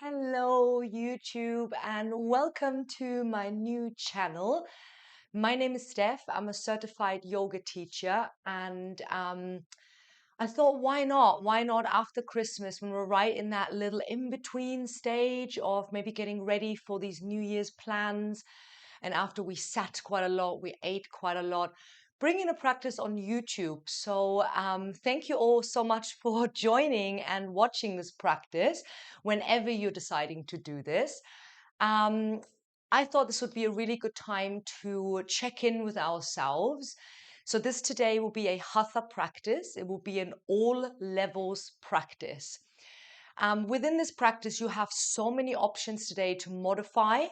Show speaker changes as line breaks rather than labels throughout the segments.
Hello, YouTube, and welcome to my new channel. My name is Stef. I'm a certified yoga teacher, and I thought, why not? Why not after Christmas when we're right in that little in-between stage of maybe getting ready for these New Year's plans? And after we sat quite a lot, we ate quite a lot, bringing a practice on YouTube. So thank you all so much for joining and watching this practice whenever you're deciding to do this. Um, I thought this would be a really good time to check in with ourselves. So this today will be a Hatha practice. It will be an all levels practice. Within this practice, you have so many options today to modify,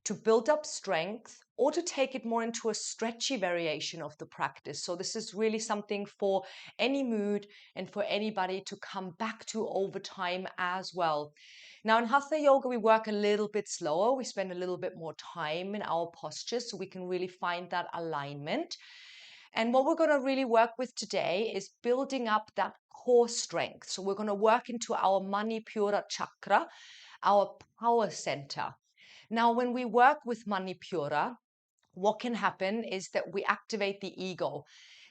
to build up strength, or to take it more into a stretchy variation of the practice. So this is really something for any mood and for anybody to come back to over time as well. Now in Hatha Yoga, we work a little bit slower. We spend a little bit more time in our postures so we can really find that alignment. And what we're going to really work with today is building up that core strength. So we're going to work into our Manipura Chakra, our power center. Now, when we work with Manipura, what can happen is that we activate the ego.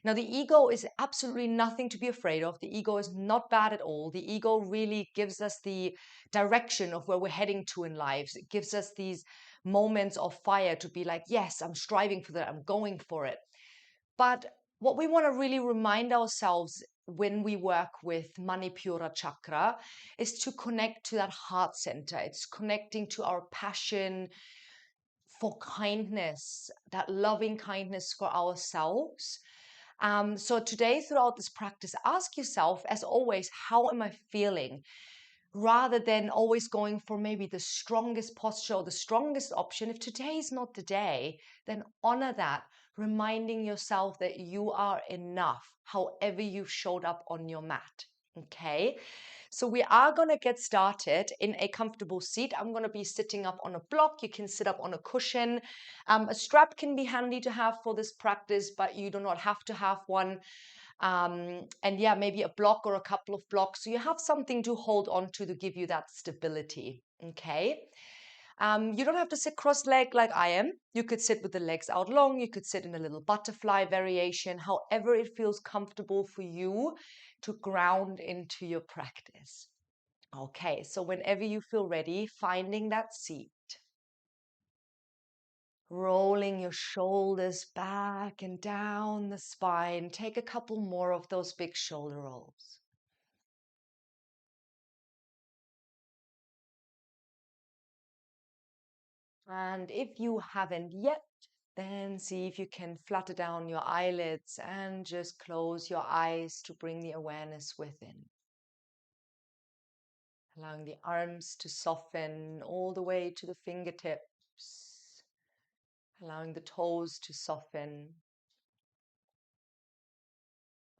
Now, the ego is absolutely nothing to be afraid of. The ego is not bad at all. The ego really gives us the direction of where we're heading to in lives. It gives us these moments of fire to be like, yes, I'm striving for that. I'm going for it. But what we want to really remind ourselves when we work with Manipura Chakra is to connect to that heart center. It's connecting to our passion for kindness, that loving kindness for ourselves. So today, throughout this practice, ask yourself, as always, how am I feeling? Rather than always going for maybe the strongest posture or the strongest option. If today is not the day, then honor that, reminding yourself that you are enough, however you've showed up on your mat. Okay, so we are going to get started in a comfortable seat. I'm going to be sitting up on a block. You can sit up on a cushion. A strap can be handy to have for this practice, but you do not have to have one. And yeah, maybe a block or a couple of blocks. So you have something to hold on to give you that stability. Okay. You don't have to sit cross-legged like I am. You could sit with the legs out long. You could sit in a little butterfly variation, however it feels comfortable for you to ground into your practice. Okay, so whenever you feel ready, finding that seat. Rolling your shoulders back and down the spine. Take a couple more of those big shoulder rolls. And if you haven't yet, then see if you can flutter down your eyelids and just close your eyes to bring the awareness within. Allowing the arms to soften all the way to the fingertips. Allowing the toes to soften.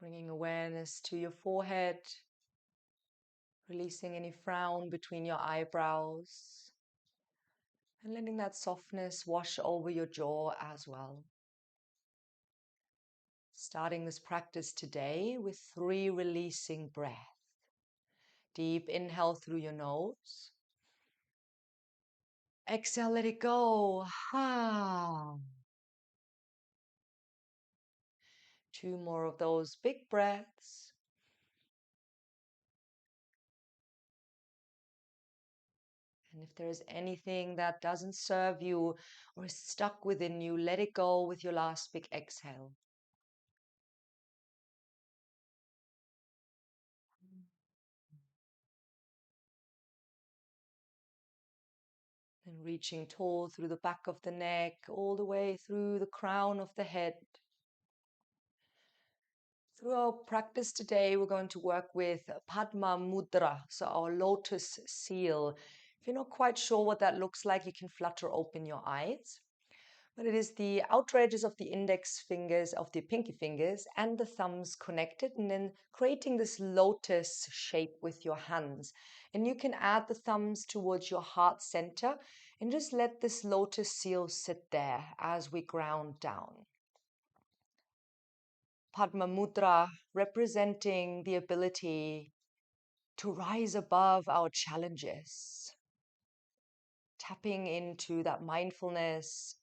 Bringing awareness to your forehead. Releasing any frown between your eyebrows. And letting that softness wash over your jaw as well. Starting this practice today with 3 releasing breaths. Deep inhale through your nose. Exhale, let it go. Ha. 2 more of those big breaths. And if there is anything that doesn't serve you or is stuck within you, let it go with your last big exhale. And reaching tall through the back of the neck, all the way through the crown of the head. Through our practice today, we're going to work with Padma Mudra, so our lotus seal. If you're not quite sure what that looks like, you can flutter open your eyes. But it is the outer edges of the index fingers, of the pinky fingers, and the thumbs connected, and then creating this lotus shape with your hands. And you can add the thumbs towards your heart center and just let this lotus seal sit there as we ground down. Padma Mudra representing the ability to rise above our challenges, tapping into that mindfulness,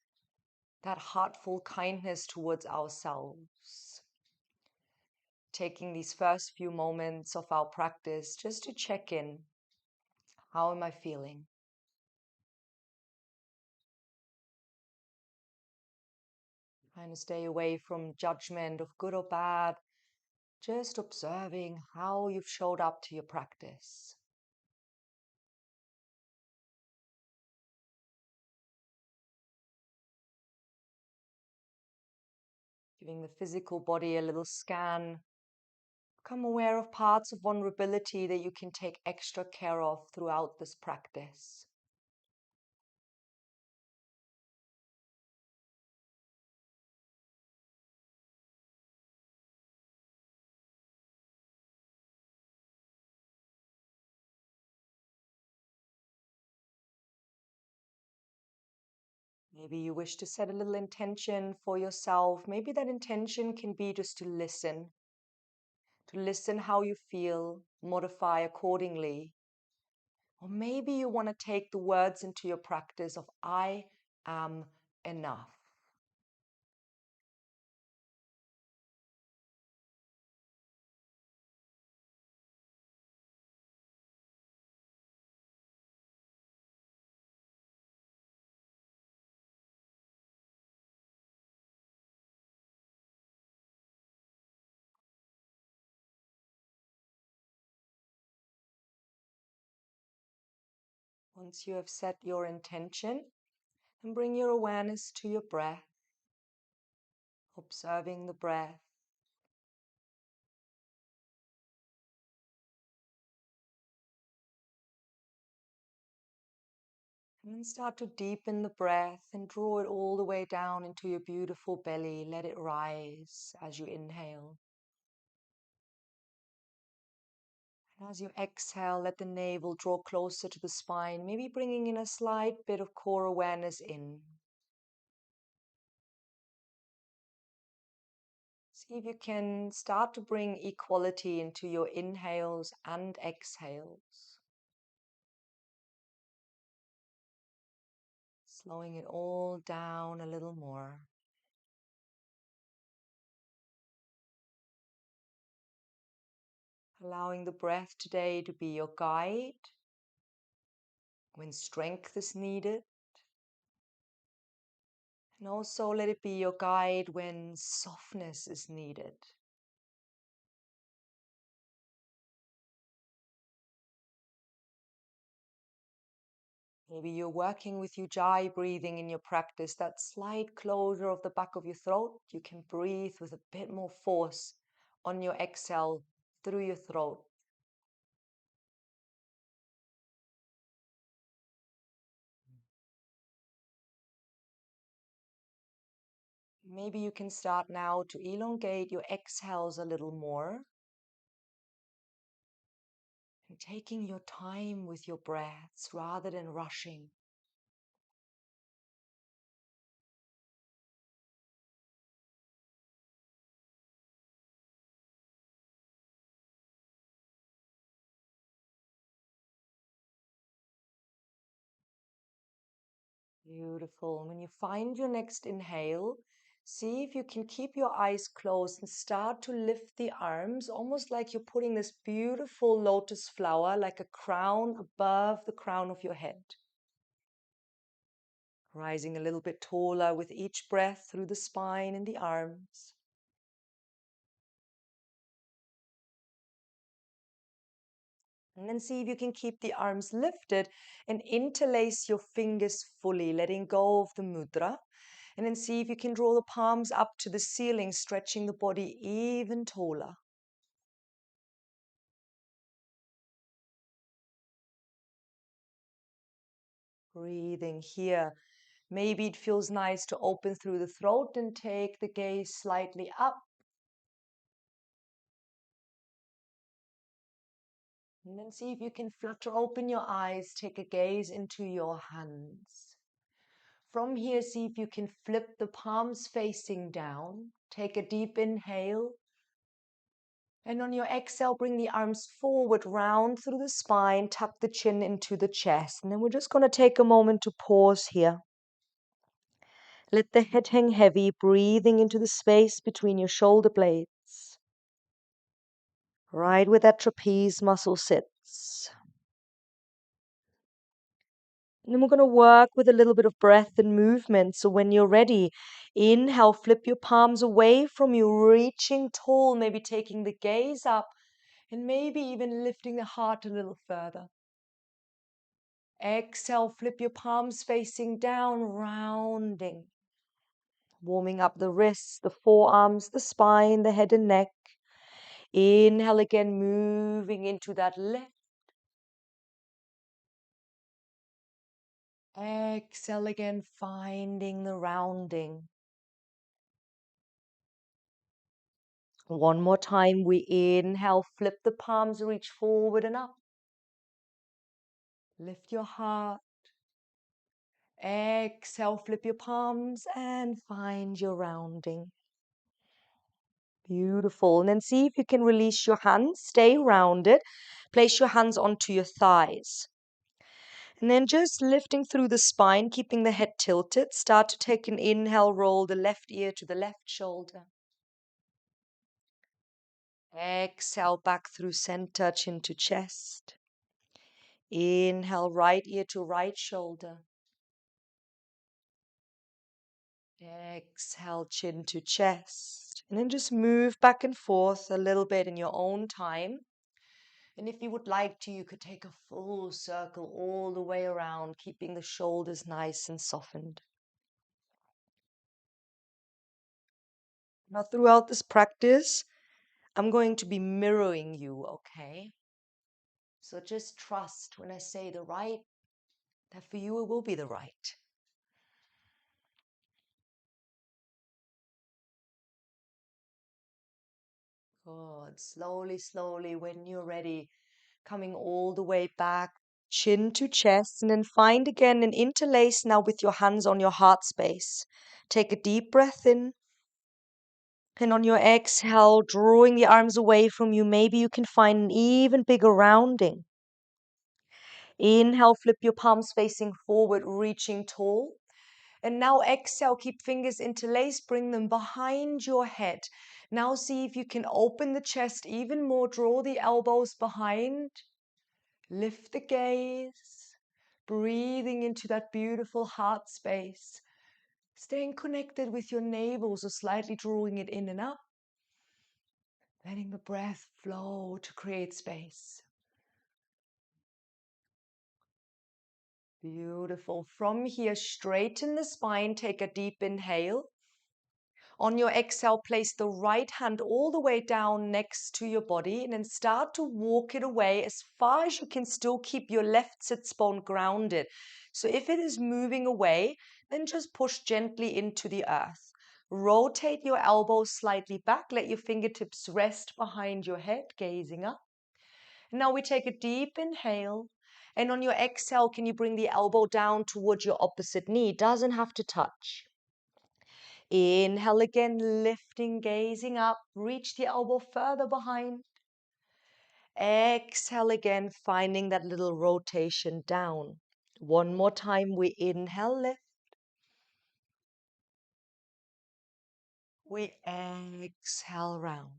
that heartful kindness towards ourselves. Taking these first few moments of our practice just to check in. How am I feeling? Trying to stay away from judgment of good or bad, just observing how you've showed up to your practice. Giving the physical body a little scan. Become aware of parts of vulnerability that you can take extra care of throughout this practice. Maybe you wish to set a little intention for yourself. Maybe that intention can be just to listen how you feel, modify accordingly. Or maybe you want to take the words into your practice of I am enough. Once you have set your intention, then bring your awareness to your breath, observing the breath. And then start to deepen the breath and draw it all the way down into your beautiful belly. Let it rise as you inhale. And as you exhale, let the navel draw closer to the spine, maybe bringing in a slight bit of core awareness in. See if you can start to bring equality into your inhales and exhales. Slowing it all down a little more. Allowing the breath today to be your guide when strength is needed. And also let it be your guide when softness is needed. Maybe you're working with Ujjayi breathing in your practice, that slight closure of the back of your throat. You can breathe with a bit more force on your exhale through your throat. Maybe you can start now to elongate your exhales a little more. And taking your time with your breaths rather than rushing. Beautiful. When you find your next inhale, see if you can keep your eyes closed and start to lift the arms, almost like you're putting this beautiful lotus flower, like a crown above the crown of your head. Rising a little bit taller with each breath through the spine and the arms. And then see if you can keep the arms lifted and interlace your fingers fully, letting go of the mudra. And then see if you can draw the palms up to the ceiling, stretching the body even taller. Breathing here. Maybe it feels nice to open through the throat and take the gaze slightly up. And then see if you can flutter open your eyes, take a gaze into your hands. From here, see if you can flip the palms facing down. Take a deep inhale. And on your exhale, bring the arms forward, round through the spine, tuck the chin into the chest. And then we're just going to take a moment to pause here. Let the head hang heavy, breathing into the space between your shoulder blades. Right where that trapeze muscle sits. And then we're going to work with a little bit of breath and movement. So when you're ready, inhale, flip your palms away from you, reaching tall, maybe taking the gaze up, and maybe even lifting the heart a little further. Exhale, flip your palms facing down, rounding. Warming up the wrists, the forearms, the spine, the head and neck. Inhale again, moving into that lift. Exhale again, finding the rounding. One more time, we inhale, flip the palms, reach forward and up. Lift your heart. Exhale, flip your palms and find your rounding. Beautiful. And then see if you can release your hands, stay rounded. Place your hands onto your thighs. And then just lifting through the spine, keeping the head tilted. Start to take an inhale, roll the left ear to the left shoulder. Exhale back through center, chin to chest. Inhale, right ear to right shoulder. Exhale, chin to chest. And then just move back and forth a little bit in your own time. And if you would like to, you could take a full circle all the way around, keeping the shoulders nice and softened. Now, throughout this practice, I'm going to be mirroring you, okay? So just trust when I say the right, that for you it will be the right. Good. Slowly, slowly, when you're ready, coming all the way back, chin to chest, and then find again an interlace now with your hands on your heart space. Take a deep breath in. And on your exhale, drawing the arms away from you, maybe you can find an even bigger rounding. Inhale, flip your palms facing forward, reaching tall. And now exhale, keep fingers interlaced, bring them behind your head. Now see if you can open the chest even more, draw the elbows behind. Lift the gaze, breathing into that beautiful heart space. Staying connected with your navel, so slightly drawing it in and up. Letting the breath flow to create space. Beautiful. From here, straighten the spine. Take a deep inhale. On your exhale, place the right hand all the way down next to your body and then start to walk it away as far as you can, still keep your left sits bone grounded. So if it is moving away, then just push gently into the earth. Rotate your elbows slightly back. Let your fingertips rest behind your head, gazing up. Now we take a deep inhale. And on your exhale, can you bring the elbow down towards your opposite knee? Doesn't have to touch. Inhale again, lifting, gazing up. Reach the elbow further behind. Exhale again, finding that little rotation down. One more time, we inhale, lift. We exhale, round.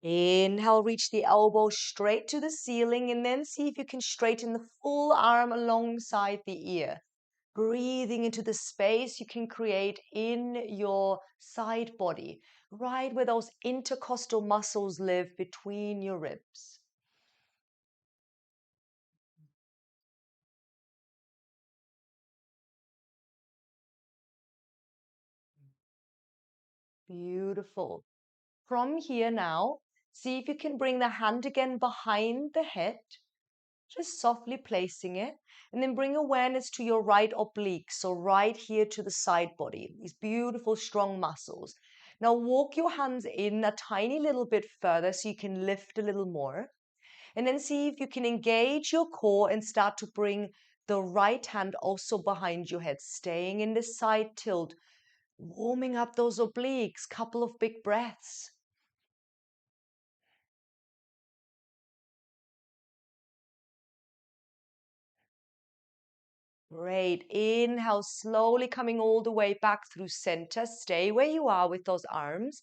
Inhale, reach the elbow straight to the ceiling and then see if you can straighten the full arm alongside the ear. Breathing into the space you can create in your side body, right where those intercostal muscles live between your ribs. Beautiful. From here now, see if you can bring the hand again behind the head, just softly placing it, and then bring awareness to your right oblique, so right here to the side body, these beautiful strong muscles. Now walk your hands in a tiny little bit further so you can lift a little more, and then see if you can engage your core and start to bring the right hand also behind your head, staying in this side tilt, Warming up those obliques, couple of big breaths. Great. Inhale, slowly coming all the way back through center. Stay where you are with those arms.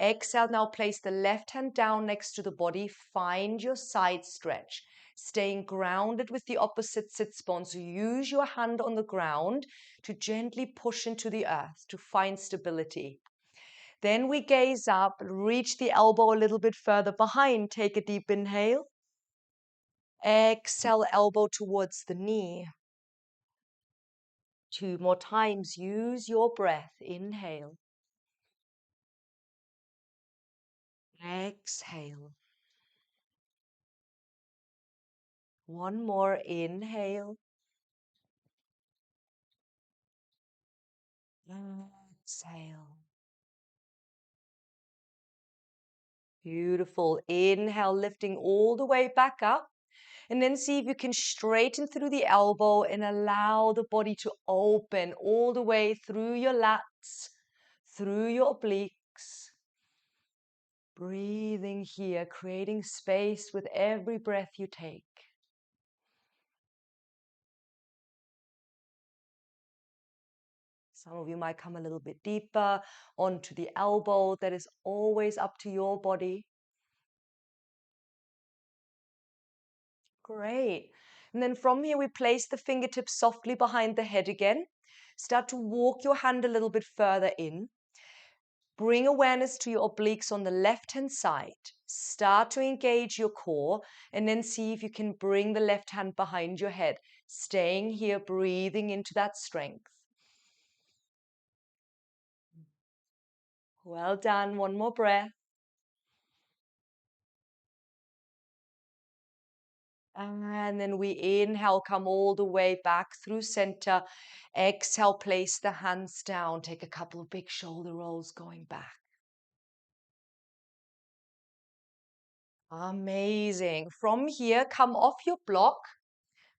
Exhale, now place the left hand down next to the body. Find your side stretch. Staying grounded with the opposite sits bone. So use your hand on the ground to gently push into the earth to find stability. Then we gaze up, reach the elbow a little bit further behind. Take a deep inhale. Exhale, elbow towards the knee. 2 more times. Use your breath. Inhale. Exhale. 1 more. Inhale. Exhale. Beautiful. Inhale, lifting all the way back up. And then see if you can straighten through the elbow and allow the body to open all the way through your lats, through your obliques. Breathing here, creating space with every breath you take. Some of you might come a little bit deeper onto the elbow. That is always up to your body. Great. And then from here, we place the fingertips softly behind the head again. Start to walk your hand a little bit further in. Bring awareness to your obliques on the left-hand side. Start to engage your core and then see if you can bring the left hand behind your head. Staying here, breathing into that strength. Well done. 1 more breath. And then we inhale, come all the way back through center. Exhale, place the hands down. Take a couple of big shoulder rolls going back. Amazing. From here, come off your block,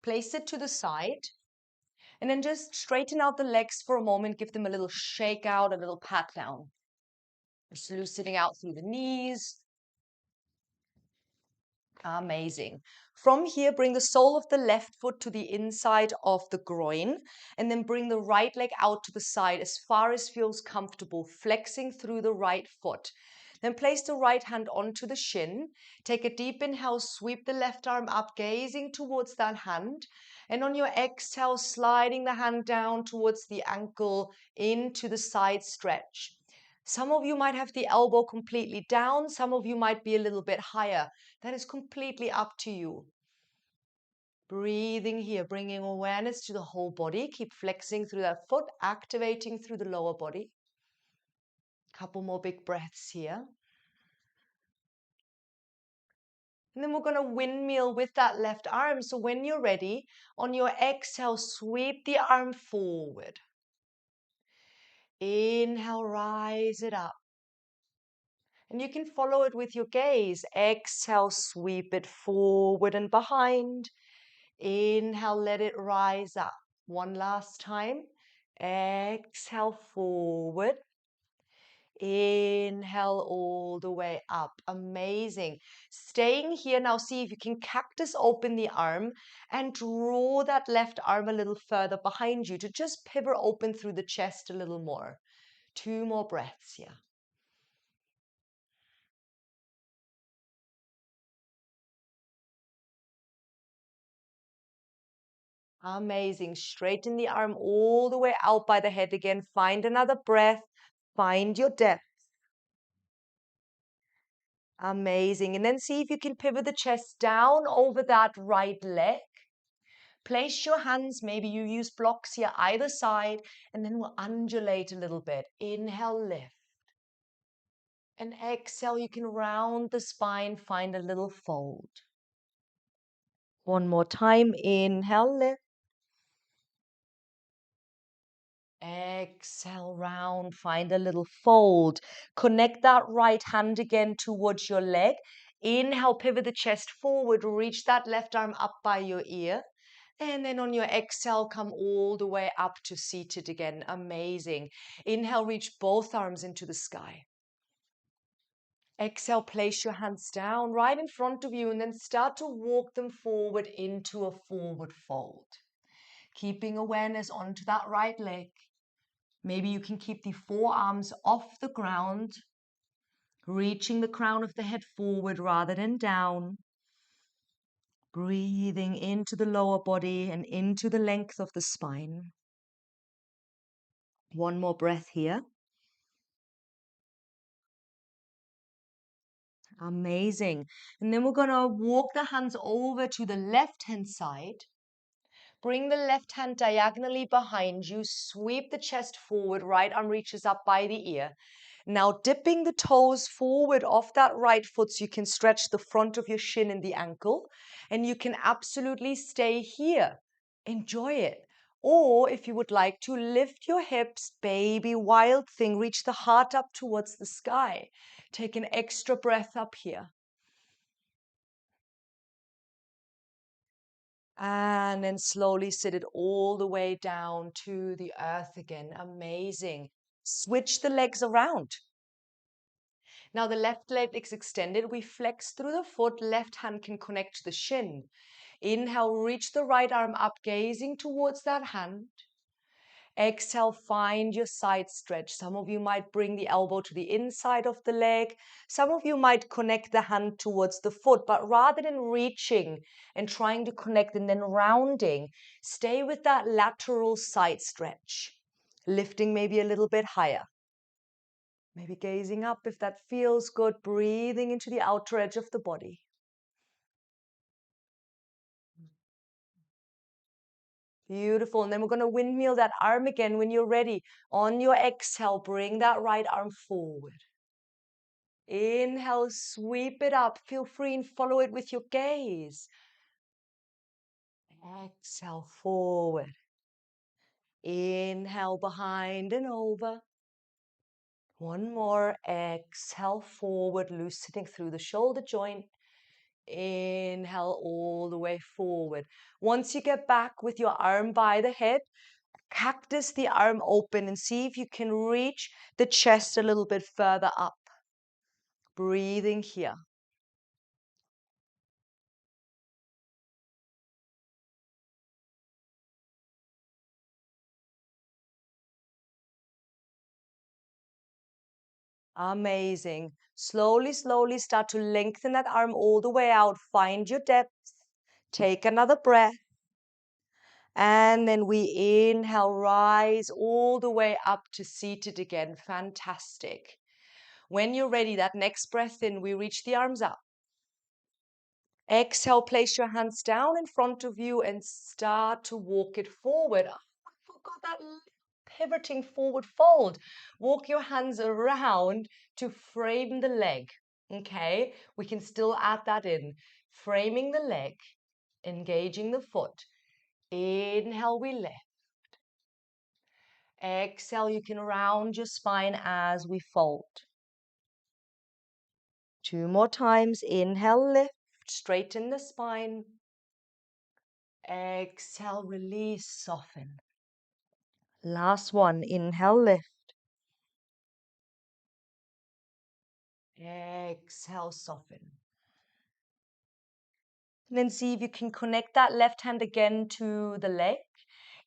place it to the side, and then just straighten out the legs for a moment. Give them a little shake out, a little pat down. Just loosening out through the knees. Amazing. From here, bring the sole of the left foot to the inside of the groin, and then bring the right leg out to the side as far as feels comfortable, flexing through the right foot. Then place the right hand onto the shin. Take a deep inhale, sweep the left arm up, gazing towards that hand. And on your exhale, sliding the hand down towards the ankle into the side stretch. Some of you might have the elbow completely down. Some of you might be a little bit higher. That is completely up to you. Breathing here, bringing awareness to the whole body. Keep flexing through that foot, activating through the lower body. Couple more big breaths here. And then we're going to windmill with that left arm. So when you're ready, on your exhale, sweep the arm forward. Inhale, rise it up. And you can follow it with your gaze. Exhale, sweep it forward and behind. Inhale, let it rise up. 1 last time. Exhale, forward. Inhale all the way up. Amazing. Staying here now, see if you can cactus open the arm and draw that left arm a little further behind you to just pivot open through the chest a little more. 2 more breaths here. Amazing. Straighten the arm all the way out by the head again. Find another breath. Find your depth. Amazing. And then see if you can pivot the chest down over that right leg. Place your hands, maybe you use blocks here either side, and then we'll undulate a little bit. Inhale, lift. And exhale, you can round the spine, find a little fold. 1 more time. Inhale, lift. Exhale, round, find a little fold. Connect that right hand again towards your leg. Inhale, pivot the chest forward, reach that left arm up by your ear. And then on your exhale, come all the way up to seated again. Amazing. Inhale, reach both arms into the sky. Exhale, place your hands down right in front of you and then start to walk them forward into a forward fold. Keeping awareness onto that right leg. Maybe you can keep the forearms off the ground, reaching the crown of the head forward rather than down. Breathing into the lower body and into the length of the spine. One more breath here. Amazing. And then we're going to walk the hands over to the left-hand side. Bring the left hand diagonally behind you. Sweep the chest forward. Right arm reaches up by the ear. Now dipping the toes forward off that right foot so you can stretch the front of your shin and the ankle. And you can absolutely stay here. Enjoy it. Or if you would like to, lift your hips, baby wild thing. Reach the heart up towards the sky. Take an extra breath up here. And then slowly sit it all the way down to the earth again. Amazing. Switch the legs around. Now the left leg is extended. We flex through the foot. Left hand can connect to the shin. Inhale, reach the right arm up, gazing towards that hand. Exhale, find your side stretch. Some of you might bring the elbow to the inside of the leg. Some of you might connect the hand towards the foot, but rather than reaching and trying to connect and then rounding, stay with that lateral side stretch. Lifting maybe a little bit higher. Maybe gazing up if that feels good, breathing into the outer edge of the body. Beautiful. And then we're going to windmill that arm again when you're ready. On your exhale, bring that right arm forward. Inhale, sweep it up. Feel free and follow it with your gaze. Exhale, forward. Inhale, behind and over. One more. Exhale, forward, loosening through the shoulder joint. Inhale all the way forward. Once you get back with your arm by the head, cactus the arm open and see if you can reach the chest a little bit further up. Breathing here. Amazing. Slowly, slowly start to lengthen that arm all the way out. Find your depth. Take another breath. And then we inhale, rise all the way up to seated again. Fantastic. When you're ready, that next breath in, we reach the arms up. Exhale, place your hands down in front of you and start to walk it forward. Oh, I forgot that pivoting forward fold. Walk your hands around to frame the leg. Okay, we can still add that in. Framing the leg, engaging the foot. Inhale, we lift. Exhale, you can round your spine as we fold. Two more times. Inhale, lift, straighten the spine. Exhale, release, soften. Last one. Inhale, lift. Exhale, soften. And then see if you can connect that left hand again to the leg.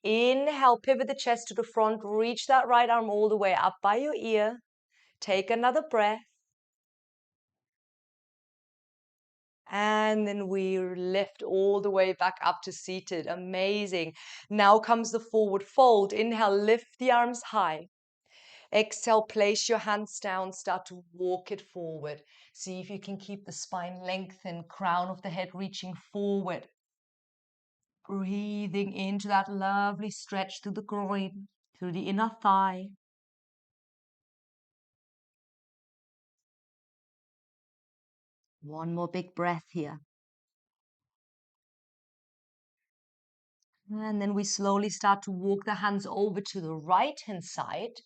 Inhale, pivot the chest to the front. Reach that right arm all the way up by your ear. Take another breath. And then we lift all the way back up to seated. Amazing. Now comes the forward fold. Inhale, lift the arms high. Exhale, place your hands down. Start to walk it forward. See if you can keep the spine lengthened, crown of the head reaching forward. Breathing into that lovely stretch through the groin, through the inner thigh. One more big breath here. And then we slowly start to walk the hands over to the right-hand side.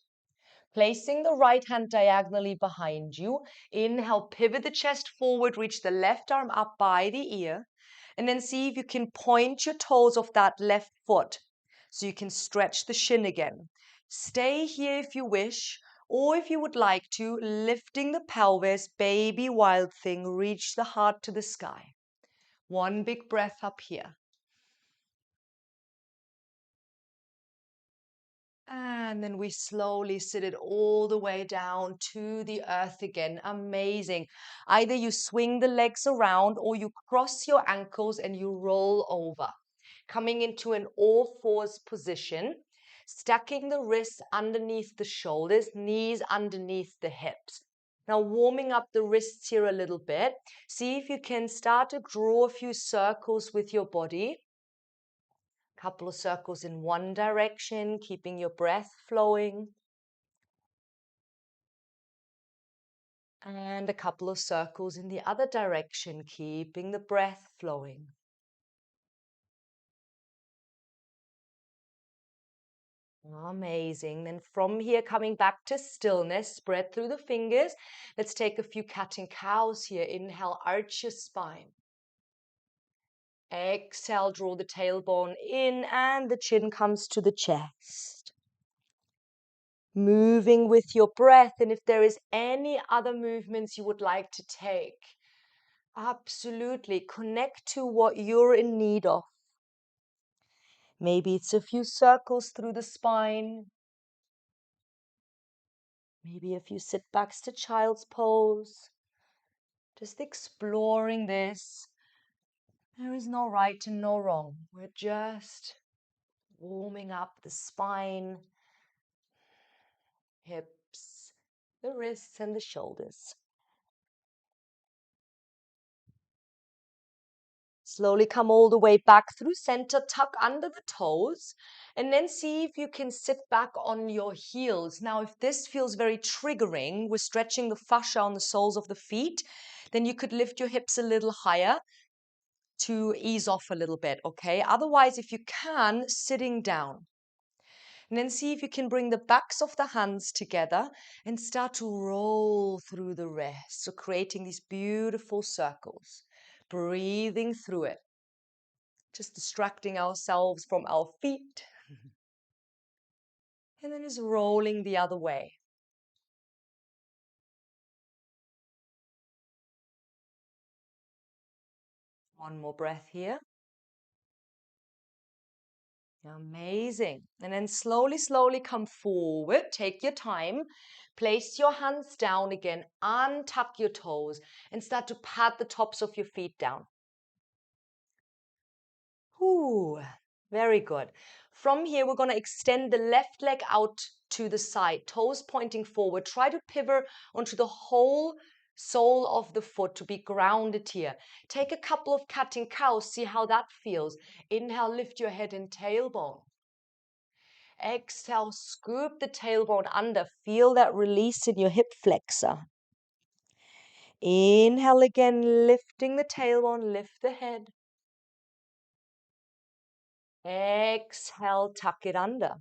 Placing the right hand diagonally behind you. Inhale, pivot the chest forward, reach the left arm up by the ear. And then see if you can point your toes of that left foot so you can stretch the shin again. Stay here if you wish, or if you would like to, lifting the pelvis, baby wild thing, reach the heart to the sky. One big breath up here. And then we slowly sit it all the way down to the earth again. Amazing. Either you swing the legs around or you cross your ankles and you roll over. Coming into an all fours position, stacking the wrists underneath the shoulders, knees underneath the hips. Now warming up the wrists here a little bit. See if you can start to draw a few circles with your body. Couple of circles in one direction, keeping your breath flowing. And a couple of circles in the other direction, keeping the breath flowing. Amazing. Then from here, coming back to stillness, spread through the fingers. Let's take a few cat and cows here. Inhale, arch your spine. Exhale, draw the tailbone in and the chin comes to the chest. Moving with your breath, and if there is any other movements you would like to take, absolutely connect to what you're in need of. Maybe it's a few circles through the spine. Maybe a few sit backs to child's pose. Just exploring this. There is no right and no wrong. We're just warming up the spine, hips, the wrists and the shoulders. Slowly come all the way back through center, tuck under the toes, and then see if you can sit back on your heels. Now, if this feels very triggering, we're stretching the fascia on the soles of the feet, then you could lift your hips a little higher to ease off a little bit, okay? Otherwise, if you can, sitting down. And then see if you can bring the backs of the hands together and start to roll through the wrist. So creating these beautiful circles, breathing through it. Just distracting ourselves from our feet. And then just rolling the other way. One more breath here. Amazing. And then slowly, slowly come forward. Take your time. Place your hands down again. Untuck your toes and start to pat the tops of your feet down. Ooh, very good. From here, we're going to extend the left leg out to the side, toes pointing forward. Try to pivot onto the whole sole of the foot to be grounded here. Take a couple of cat and cows, see how that feels. Inhale, lift your head and tailbone. Exhale, scoop the tailbone under. Feel that release in your hip flexor. Inhale again, lifting the tailbone, lift the head. Exhale, tuck it under.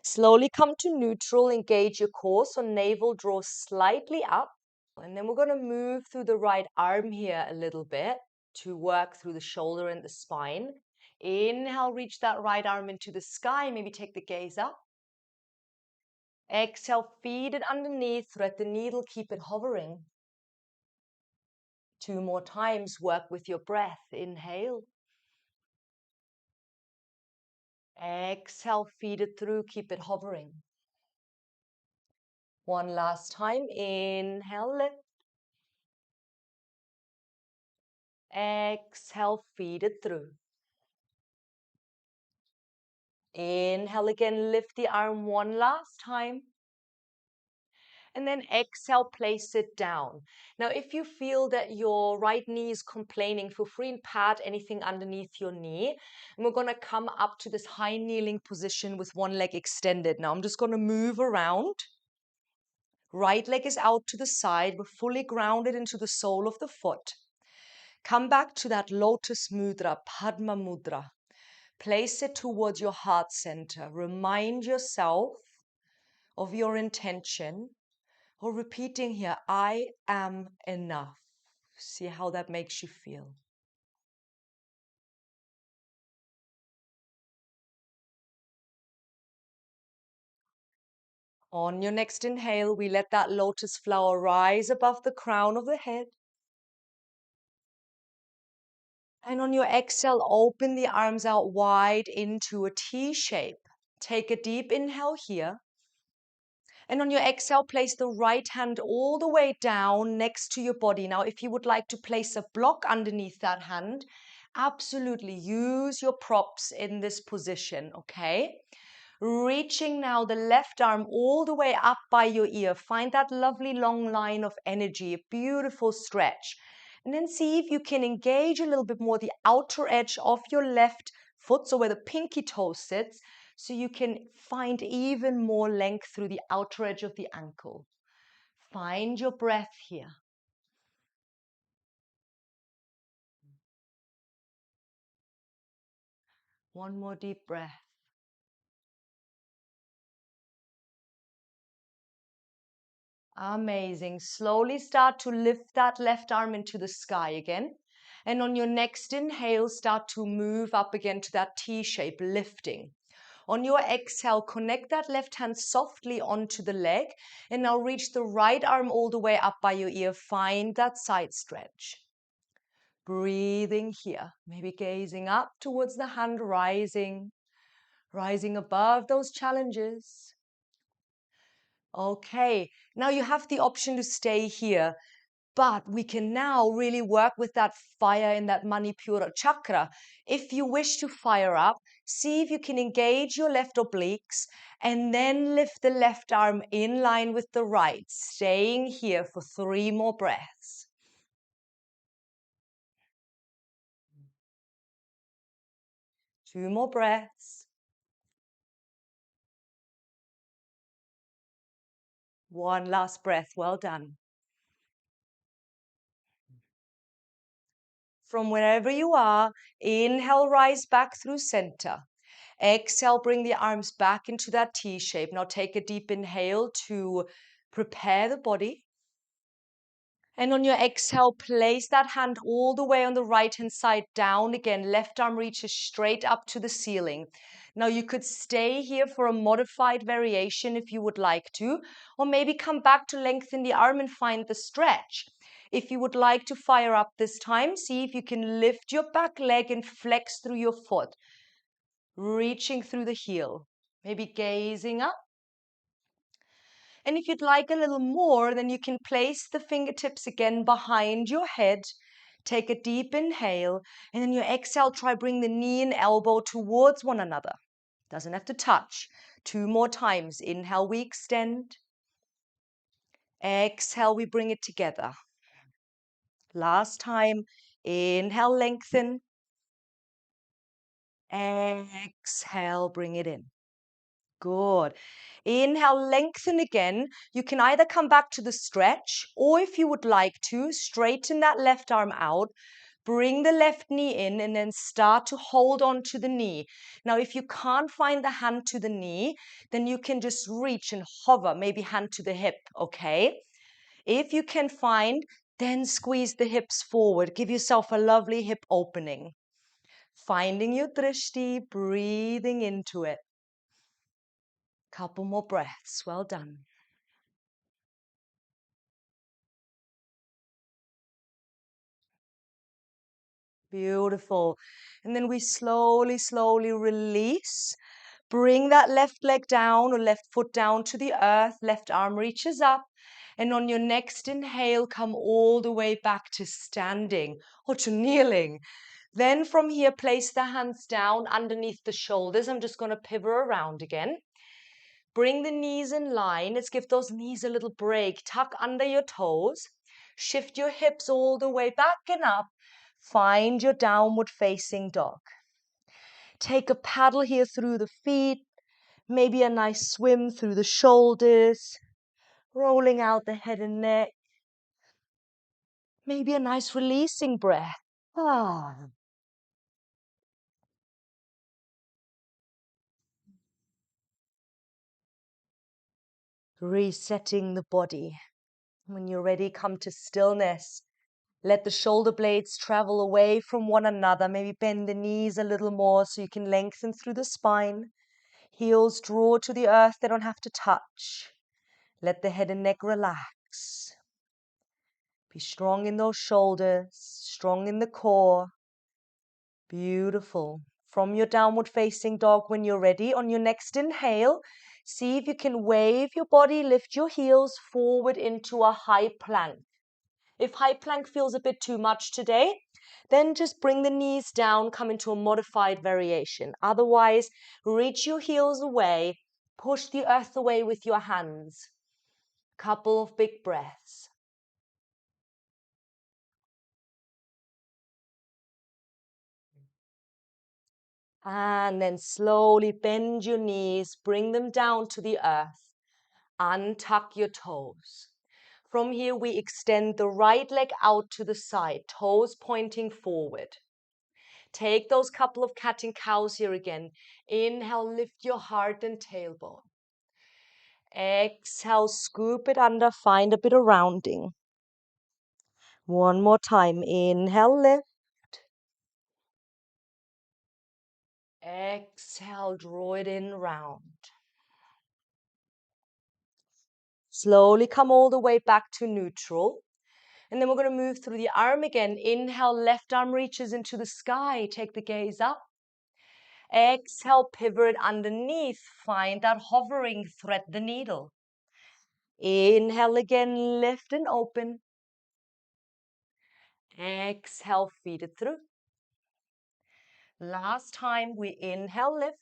Slowly come to neutral, engage your core, so navel draws slightly up. And then we're going to move through the right arm here a little bit to work through the shoulder and the spine. Inhale, reach that right arm into the sky. Maybe take the gaze up. Exhale, feed it underneath, thread the needle, keep it hovering. 2 more times, work with your breath. Inhale. Exhale, feed it through, keep it hovering. One last time, inhale, lift. Exhale, feed it through. Inhale again, lift the arm one last time. And then exhale, place it down. Now, if you feel that your right knee is complaining, feel free and pat anything underneath your knee. And we're going to come up to this high kneeling position with one leg extended. Now, I'm just going to move around. Right leg is out to the side. We're fully grounded into the sole of the foot. Come back to that lotus mudra, Padma mudra. Place it towards your heart center. Remind yourself of your intention, or repeating here, I am enough. See how that makes you feel. On your next inhale, we let that lotus flower rise above the crown of the head. And on your exhale, open the arms out wide into a T shape. Take a deep inhale here. And on your exhale, place the right hand all the way down next to your body. Now, if you would like to place a block underneath that hand, absolutely use your props in this position, okay? Reaching now the left arm all the way up by your ear. Find that lovely long line of energy, a beautiful stretch. And then see if you can engage a little bit more the outer edge of your left foot, so where the pinky toe sits, so you can find even more length through the outer edge of the ankle. Find your breath here. One more deep breath. Amazing. Slowly start to lift that left arm into the sky again. And on your next inhale, start to move up again to that T shape, lifting. On your exhale, connect that left hand softly onto the leg. And now reach the right arm all the way up by your ear. Find that side stretch. Breathing here. Maybe gazing up towards the hand, rising above those challenges. Okay, now you have the option to stay here. But we can now really work with that fire in that Manipura Chakra. If you wish to fire up, see if you can engage your left obliques and then lift the left arm in line with the right, staying here for 3 more breaths. Two more breaths. One last breath. Well done. From wherever you are, inhale, rise back through center. Exhale, bring the arms back into that T shape. Now take a deep inhale to prepare the body. And on your exhale, place that hand all the way on the right-hand side down again. Left arm reaches straight up to the ceiling. Now you could stay here for a modified variation if you would like to, or maybe come back to lengthen the arm and find the stretch. If you would like to fire up this time, see if you can lift your back leg and flex through your foot, reaching through the heel, maybe gazing up. And if you'd like a little more, then you can place the fingertips again behind your head. Take a deep inhale, and then your exhale, try bring the knee and elbow towards one another. Doesn't have to touch. 2 more times. Inhale, we extend. Exhale, we bring it together. Last time. Inhale, lengthen. Exhale, bring it in. Good. Inhale, lengthen again. You can either come back to the stretch, or if you would like to, straighten that left arm out, bring the left knee in, and then start to hold on to the knee. Now, if you can't find the hand to the knee, then you can just reach and hover, maybe hand to the hip, okay? If you can find, then squeeze the hips forward. Give yourself a lovely hip opening. Finding your drishti, breathing into it. Couple more breaths. Well done. Beautiful. And then we slowly, slowly release. Bring that left leg down or left foot down to the earth. Left arm reaches up. And on your next inhale, come all the way back to standing or to kneeling. Then from here, place the hands down underneath the shoulders. I'm just going to pivot around again. Bring the knees in line. Let's give those knees a little break. Tuck under your toes. Shift your hips all the way back and up. Find your downward facing dog. Take a paddle here through the feet. Maybe a nice swim through the shoulders. Rolling out the head and neck. Maybe a nice releasing breath. Resetting the body. When you're ready, come to stillness. Let the shoulder blades travel away from one another. Maybe bend the knees a little more so you can lengthen through the spine. Heels draw to the earth, they don't have to touch. Let the head and neck relax. Be strong in those shoulders, strong in the core. Beautiful. From your downward facing dog, when you're ready, on your next inhale, see if you can wave your body, lift your heels forward into a high plank. If high plank feels a bit too much today, then just bring the knees down, come into a modified variation. Otherwise, reach your heels away, push the earth away with your hands. Couple of big breaths. And then slowly bend your knees, bring them down to the earth. Untuck your toes. From here, we extend the right leg out to the side, toes pointing forward. Take those couple of cat and cows here again. Inhale, lift your heart and tailbone. Exhale, scoop it under, find a bit of rounding. One more time. Inhale, lift. Exhale, draw it in, round. Slowly come all the way back to neutral. And then we're going to move through the arm again. Inhale, left arm reaches into the sky. Take the gaze up. Exhale, pivot underneath. Find that hovering, thread the needle. Inhale again, lift and open. Exhale, feed it through. Last time, we inhale, lift.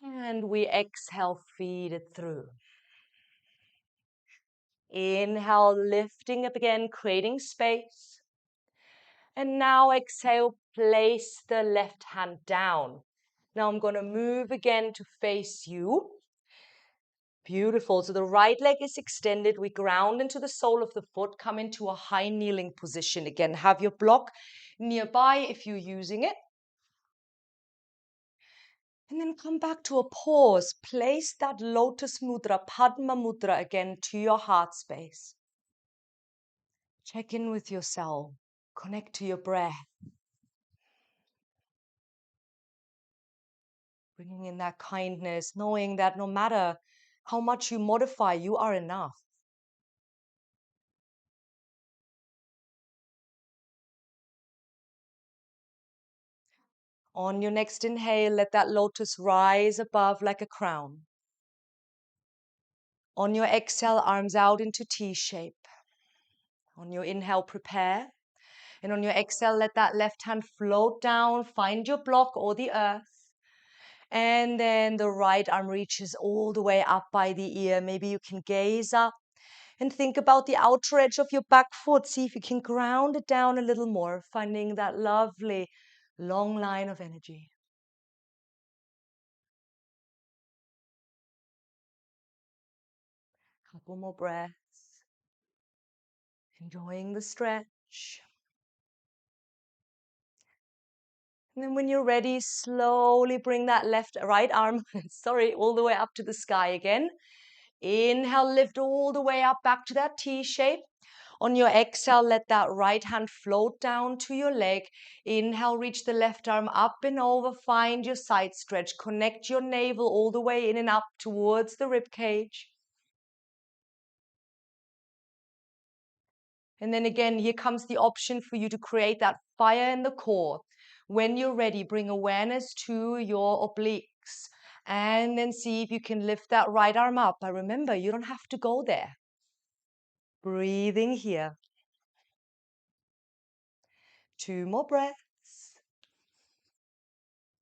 And we exhale, feed it through. Inhale, lifting up again, creating space. And now exhale, place the left hand down. Now I'm going to move again to face you. Beautiful. So the right leg is extended. We ground into the sole of the foot, come into a high kneeling position. Again, have your block nearby if you're using it. And then come back to a pause. Place that lotus mudra, Padma mudra again to your heart space. Check in with yourself. Connect to your breath. Bringing in that kindness, knowing that no matter how much you modify, you are enough. On your next inhale, let that lotus rise above like a crown. On your exhale, arms out into T shape. On your inhale, prepare. And on your exhale, let that left hand float down, find your block or the earth. And then the right arm reaches all the way up by the ear. Maybe you can gaze up and think about the outer edge of your back foot. See if you can ground it down a little more, finding that lovely long line of energy. Couple more breaths. Enjoying the stretch. And then when you're ready, slowly bring that right arm, sorry, all the way up to the sky again. Inhale, lift all the way up back to that T shape. On your exhale, let that right hand float down to your leg. Inhale, reach the left arm up and over. Find your side stretch. Connect your navel all the way in and up towards the rib cage. And then again, here comes the option for you to create that fire in the core. When you're ready, bring awareness to your obliques. And then see if you can lift that right arm up. But remember, you don't have to go there. Breathing here. 2 more breaths.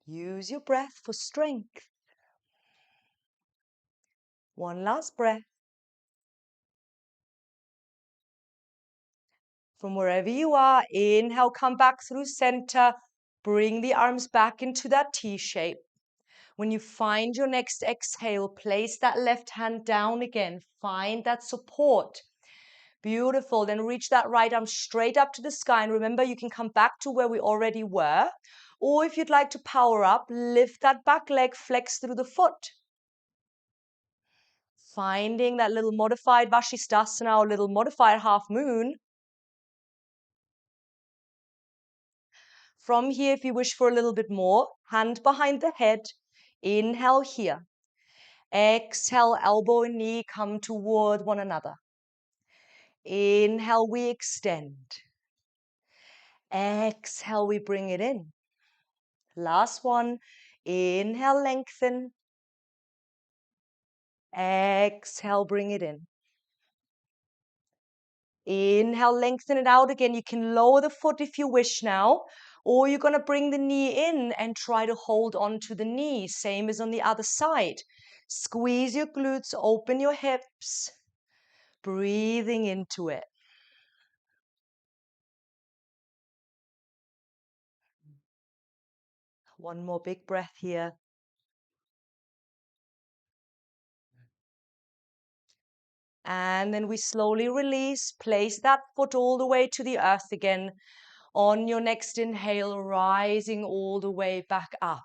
Use your breath for strength. 1 last breath. From wherever you are, inhale, come back through center. Bring the arms back into that T shape. When you find your next exhale, place that left hand down again. Find that support. Beautiful. Then reach that right arm straight up to the sky. And remember, you can come back to where we already were. Or if you'd like to power up, lift that back leg, flex through the foot. Finding that little modified Vashisthasana or little modified half moon. From here, if you wish for a little bit more, hand behind the head. Inhale here. Exhale, elbow and knee come toward one another. Inhale, we extend. Exhale, we bring it in. Last one. Inhale, lengthen. Exhale, bring it in. Inhale, lengthen it out again. You can lower the foot if you wish now, or you're going to bring the knee in and try to hold on to the knee. Same as on the other side. Squeeze your glutes, open your hips, breathing into it. One more big breath here. And then we slowly release. Place that foot all the way to the earth again. On your next inhale, rising all the way back up.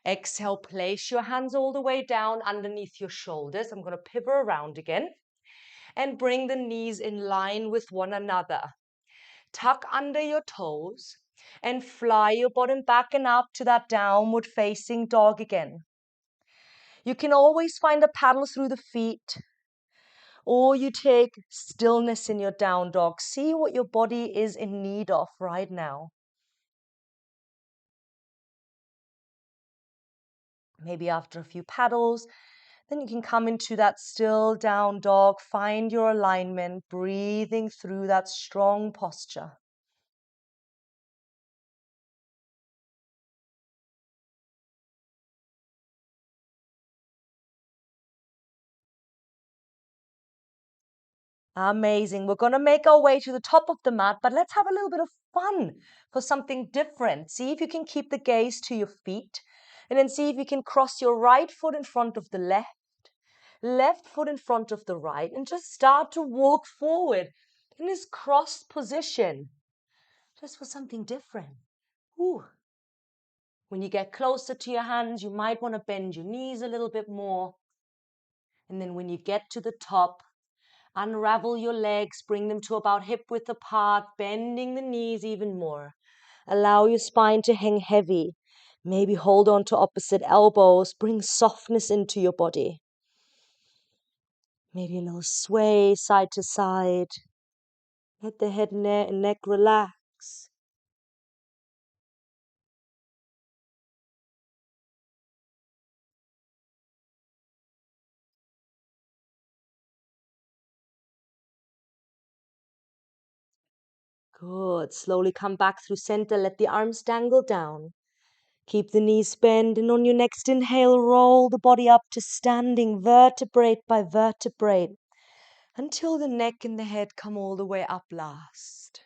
Exhale, place your hands all the way down underneath your shoulders. I'm going to pivot around again. And bring the knees in line with one another. Tuck under your toes. And fly your bottom back and up to that downward facing dog again. You can always find a paddle through the feet. Or you take stillness in your down dog. See what your body is in need of right now. Maybe after a few paddles, then you can come into that still down dog. Find your alignment, breathing through that strong posture. Amazing. We're going to make our way to the top of the mat, but let's have a little bit of fun for something different. See if you can keep the gaze to your feet, and then see if you can cross your right foot in front of the left foot in front of the right, and just start to walk forward in this crossed position, just for something different. Ooh. When you get closer to your hands, you might want to bend your knees a little bit more. And then when you get to the top, unravel your legs, bring them to about hip width apart, bending the knees even more. Allow your spine to hang heavy. Maybe hold on to opposite elbows. Bring softness into your body. Maybe a little sway side to side. Let the head and neck relax. Good. Slowly come back through center. Let the arms dangle down. Keep the knees bent, and on your next inhale, roll the body up to standing vertebrae by vertebrae until the neck and the head come all the way up last.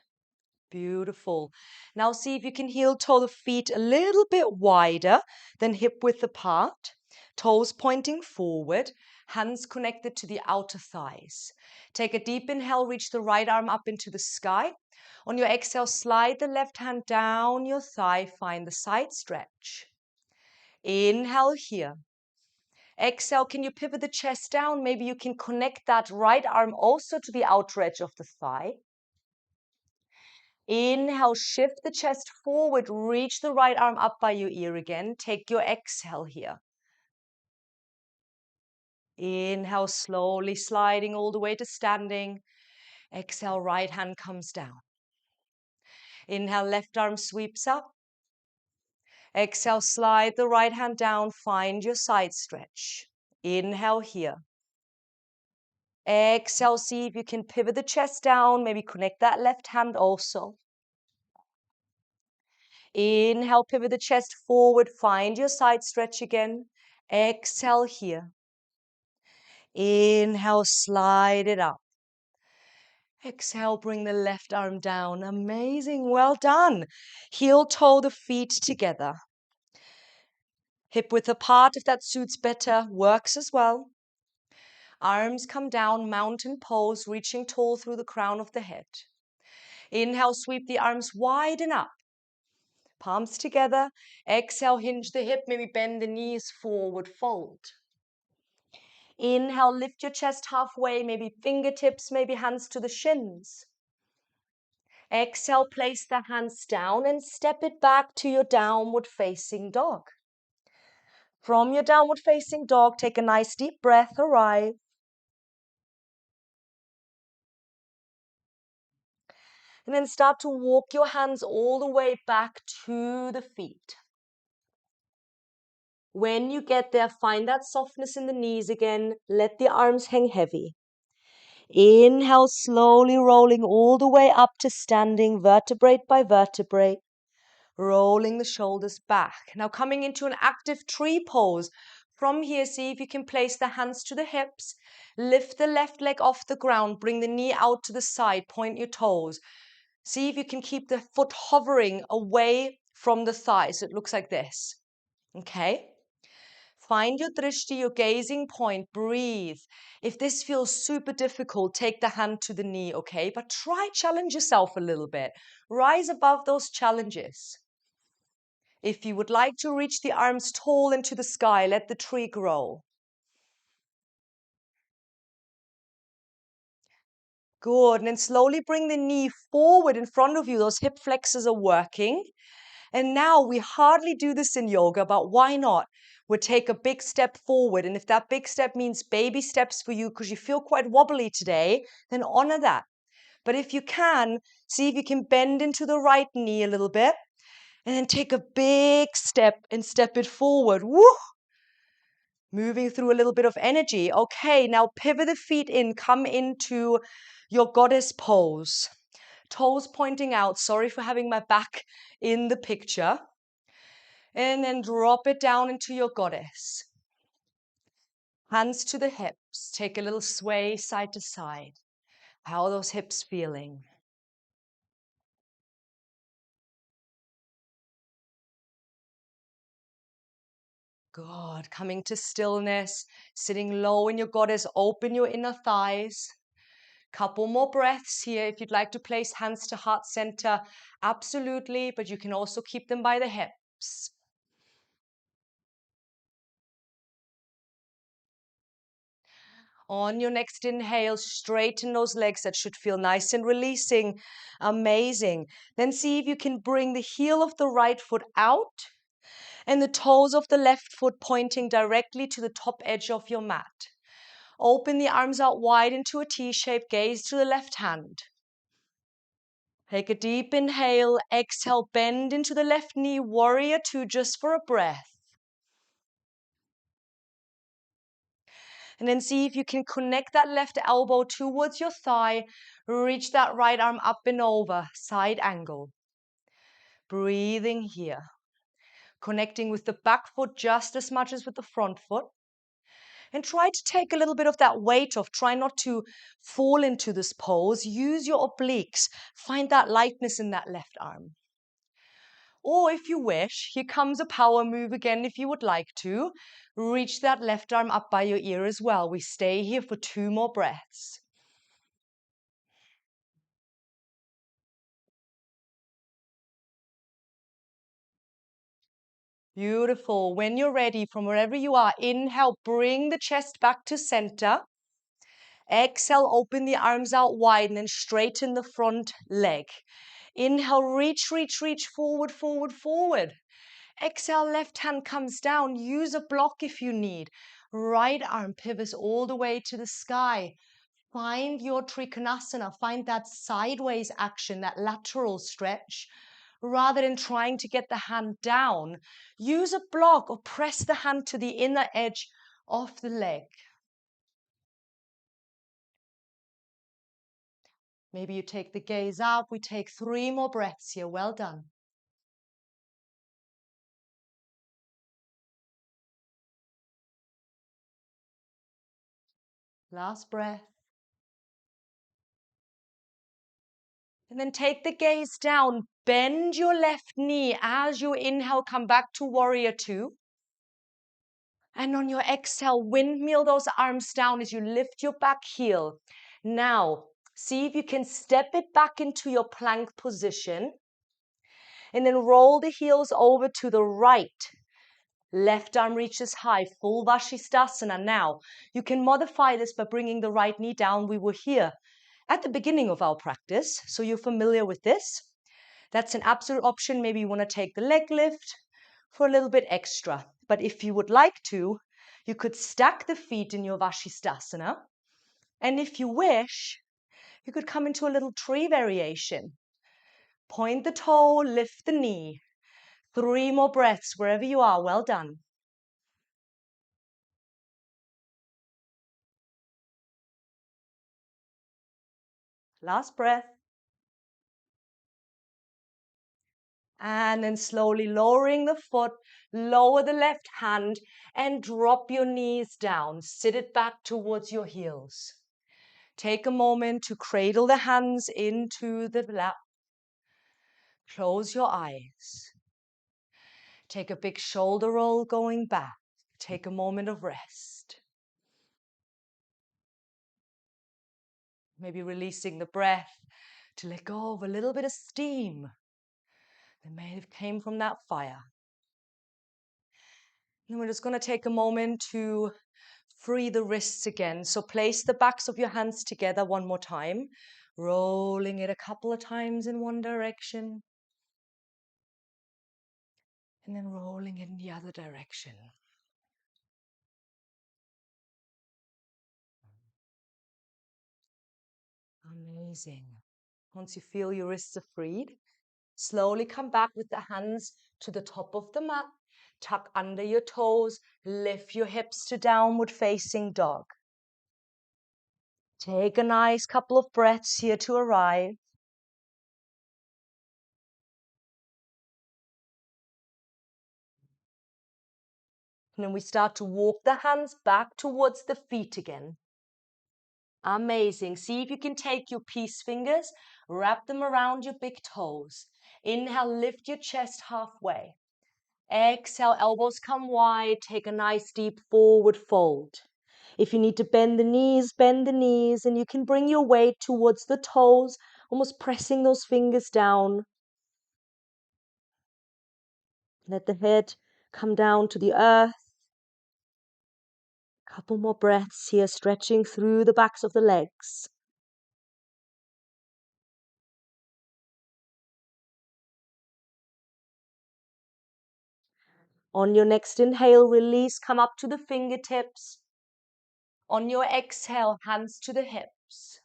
Beautiful. Now see if you can heel toe the feet a little bit wider than hip width apart. Toes pointing forward, hands connected to the outer thighs. Take a deep inhale, reach the right arm up into the sky. On your exhale, slide the left hand down your thigh, find the side stretch. Inhale here. Exhale, can you pivot the chest down? Maybe you can connect that right arm also to the outer edge of the thigh. Inhale, shift the chest forward, reach the right arm up by your ear again. Take your exhale here. Inhale, slowly sliding all the way to standing. Exhale, right hand comes down. Inhale, left arm sweeps up. Exhale, slide the right hand down, find your side stretch. Inhale here. Exhale, see if you can pivot the chest down, maybe connect that left hand also. Inhale, pivot the chest forward, find your side stretch again. Exhale here. Inhale, slide it up. Exhale, bring the left arm down. Amazing, well done. Heel toe the feet together. Hip width apart if that suits better, works as well. Arms come down, mountain pose, reaching tall through the crown of the head. Inhale, sweep the arms wide and up. Palms together. Exhale, hinge the hip, maybe bend the knees forward, fold. Inhale, lift your chest halfway, maybe fingertips, maybe hands to the shins. Exhale, place the hands down and step it back to your downward facing dog. From your downward facing dog, take a nice deep breath, arrive. And then start to walk your hands all the way back to the feet. When you get there, find that softness in the knees again. Let the arms hang heavy. Inhale, slowly rolling all the way up to standing, vertebrae by vertebrae. Rolling the shoulders back. Now coming into an active tree pose. From here, see if you can place the hands to the hips. Lift the left leg off the ground. Bring the knee out to the side. Point your toes. See if you can keep the foot hovering away from the thigh. So it looks like this. Okay? Find your drishti, your gazing point. Breathe. If this feels super difficult, take the hand to the knee, okay? But try challenge yourself a little bit. Rise above those challenges. If you would like to reach the arms tall into the sky, let the tree grow. Good. And then slowly bring the knee forward in front of you. Those hip flexors are working. And now we hardly do this in yoga, but why not? We'll take a big step forward. And if that big step means baby steps for you because you feel quite wobbly today, then honor that. But if you can, see if you can bend into the right knee a little bit. And then take a big step and step it forward. Woo! Moving through a little bit of energy. Okay, now pivot the feet in. Come into your goddess pose. Toes pointing out. Sorry for having my back in the picture. And then drop it down into your goddess. Hands to the hips. Take a little sway side to side. How are those hips feeling? Good. Coming to stillness. Sitting low in your goddess. Open your inner thighs. Couple more breaths here. If you'd like to place hands to heart center, absolutely. But you can also keep them by the hips. On your next inhale, straighten those legs. That should feel nice and releasing. Amazing. Then see if you can bring the heel of the right foot out and the toes of the left foot pointing directly to the top edge of your mat. Open the arms out wide into a T shape. Gaze to the left hand. Take a deep inhale. Exhale, bend into the left knee. Warrior two just for a breath. And then see if you can connect that left elbow towards your thigh. Reach that right arm up and over, side angle. Breathing here. Connecting with the back foot just as much as with the front foot. And try to take a little bit of that weight off. Try not to fall into this pose. Use your obliques. Find that lightness in that left arm. Or if you wish, here comes a power move again if you would like to. Reach that left arm up by your ear as well. We stay here for 2 more breaths. Beautiful. When you're ready, from wherever you are, inhale, bring the chest back to center. Exhale, open the arms out wide and then straighten the front leg. Inhale, reach, reach, reach, forward, forward, forward. Exhale, left hand comes down. Use a block if you need. Right arm pivots all the way to the sky. Find your Trikonasana. Find that sideways action, that lateral stretch. Rather than trying to get the hand down, use a block or press the hand to the inner edge of the leg. Maybe you take the gaze up. We take 3 more breaths here. Well done. Last breath. And then take the gaze down. Bend your left knee as you inhale. Come back to warrior two. And on your exhale, windmill those arms down as you lift your back heel. Now, see if you can step it back into your plank position. And then roll the heels over to the right. Left arm reaches high, full Vashisthasana. Now, you can modify this by bringing the right knee down. We were here at the beginning of our practice, so you're familiar with this. That's an absolute option. Maybe you want to take the leg lift for a little bit extra. But if you would like to, you could stack the feet in your Vashisthasana. And if you wish, you could come into a little tree variation. Point the toe, lift the knee. 3 more breaths wherever you are. Well done. Last breath. And then slowly lowering the foot, lower the left hand and drop your knees down. Sit it back towards your heels. Take a moment to cradle the hands into the lap. Close your eyes. Take a big shoulder roll going back. Take a moment of rest. Maybe releasing the breath to let go of a little bit of steam that may have came from that fire. And we're just going to take a moment to free the wrists again. So place the backs of your hands together one more time, rolling it a couple of times in one direction, and then rolling it in the other direction. Amazing. Once you feel your wrists are freed, slowly come back with the hands to the top of the mat. Tuck under your toes, lift your hips to downward facing dog. Take a nice couple of breaths here to arrive. And then we start to walk the hands back towards the feet again. Amazing. See if you can take your peace fingers, wrap them around your big toes. Inhale, lift your chest halfway. Exhale, elbows come wide. Take a nice deep forward fold. If you need to bend the knees, and you can bring your weight towards the toes, almost pressing those fingers down. Let the head come down to the earth. Couple more breaths here, stretching through the backs of the legs. On your next inhale, release, come up to the fingertips. On your exhale, hands to the hips.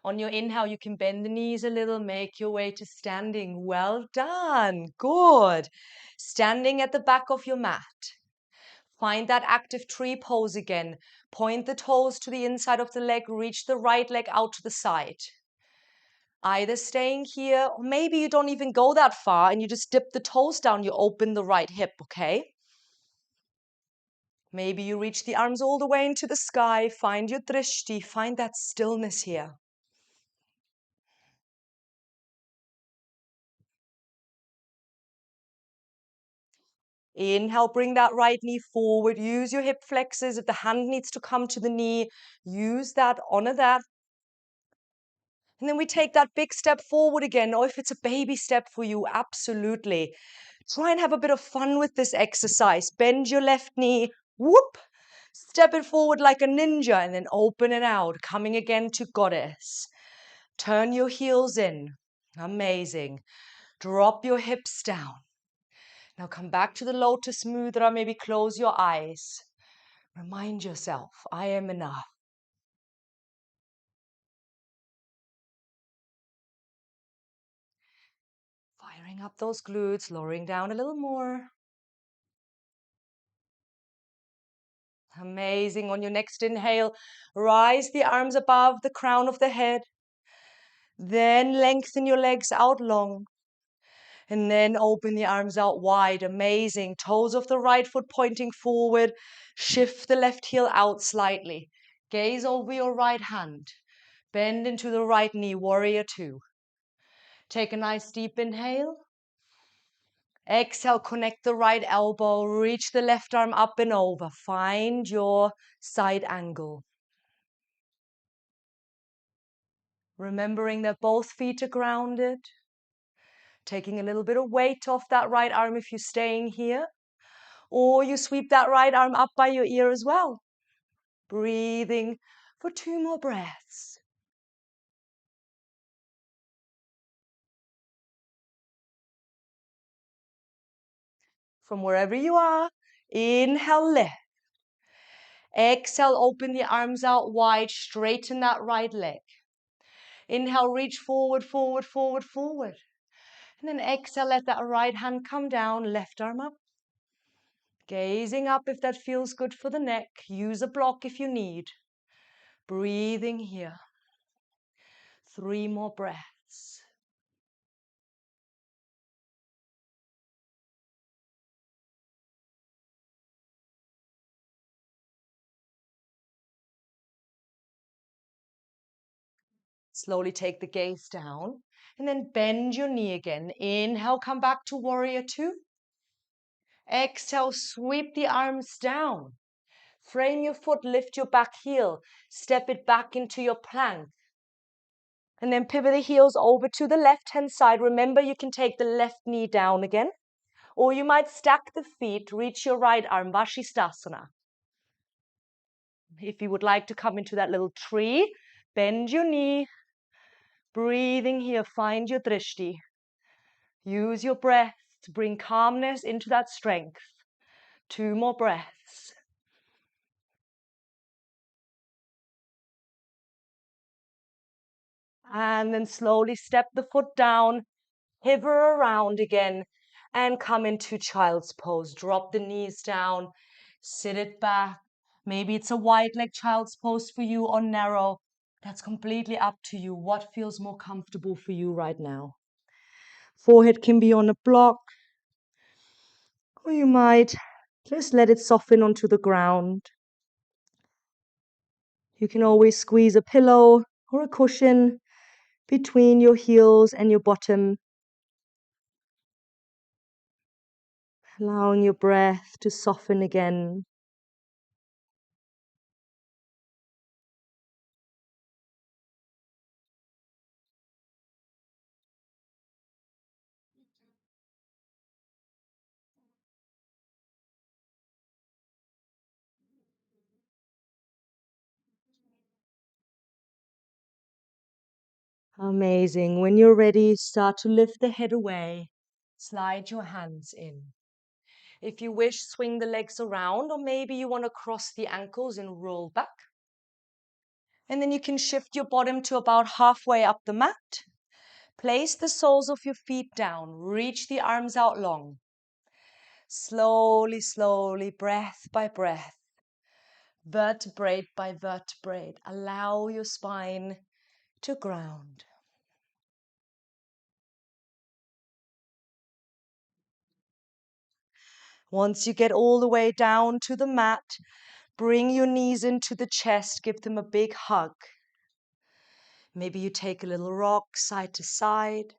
On your inhale, you can bend the knees a little, make your way to standing. Well done. Good. Standing at the back of your mat. Find that active tree pose again. Point the toes to the inside of the leg, reach the right leg out to the side. Either staying here, or maybe you don't even go that far and you just dip the toes down, you open the right hip, okay? Maybe you reach the arms all the way into the sky, find your drishti, find that stillness here. Inhale, bring that right knee forward, use your hip flexors. If the hand needs to come to the knee, use that, honor that. And then we take that big step forward again, or if it's a baby step for you, absolutely. Try and have a bit of fun with this exercise. Bend your left knee, whoop, step it forward like a ninja, and then open it out, coming again to goddess. Turn your heels in. Amazing. Drop your hips down. Now come back to the Lotus Mudra, maybe close your eyes. Remind yourself, I am enough. Firing up those glutes, lowering down a little more. Amazing. On your next inhale, rise the arms above the crown of the head. Then lengthen your legs out long. And then open the arms out wide. Amazing. Toes of the right foot pointing forward. Shift the left heel out slightly. Gaze over your right hand. Bend into the right knee, warrior two. Take a nice deep inhale. Exhale, connect the right elbow. Reach the left arm up and over. Find your side angle. Remembering that both feet are grounded. Taking a little bit of weight off that right arm if you're staying here. Or you sweep that right arm up by your ear as well. Breathing for 2 more breaths. From wherever you are, inhale, lift. Exhale, open the arms out wide, straighten that right leg. Inhale, reach forward, forward, forward, forward. And then exhale, let that right hand come down, left arm up. Gazing up if that feels good for the neck. Use a block if you need. Breathing here. 3 more breaths. Slowly take the gaze down and then bend your knee again. Inhale, come back to warrior 2. Exhale, sweep the arms down. Frame your foot, lift your back heel. Step it back into your plank. And then pivot the heels over to the left-hand side. Remember, you can take the left knee down again. Or you might stack the feet, reach your right arm, Vashisthasana. If you would like to come into that little tree, bend your knee. Breathing here, find your drishti. Use your breath to bring calmness into that strength. 2 more breaths. And then slowly step the foot down, hover around again, and come into child's pose. Drop the knees down, sit it back. Maybe it's a wide leg child's pose for you or narrow. That's completely up to you. What feels more comfortable for you right now? Forehead can be on a block, or you might just let it soften onto the ground. You can always squeeze a pillow or a cushion between your heels and your bottom, allowing your breath to soften again. Amazing. When you're ready, start to lift the head away. Slide your hands in. If you wish, swing the legs around, or maybe you want to cross the ankles and roll back. And then you can shift your bottom to about halfway up the mat. Place the soles of your feet down. Reach the arms out long. Slowly, slowly, breath by breath, vertebrae by vertebrae, allow your spine to ground. Once you get all the way down to the mat, bring your knees into the chest, give them a big hug. Maybe you take a little rock side to side.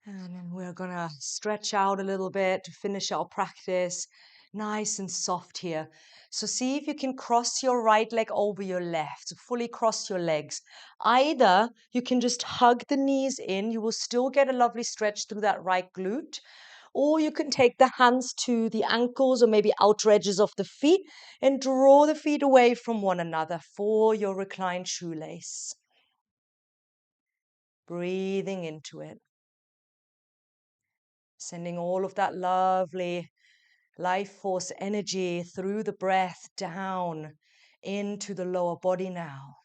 And then we're gonna stretch out a little bit to finish our practice. Nice and soft here. So see if you can cross your right leg over your left. So fully cross your legs. Either you can just hug the knees in. You will still get a lovely stretch through that right glute. Or you can take the hands to the ankles or maybe outer edges of the feet and draw the feet away from one another for your reclined shoelace. Breathing into it. Sending all of that lovely life force energy through the breath down into the lower body now.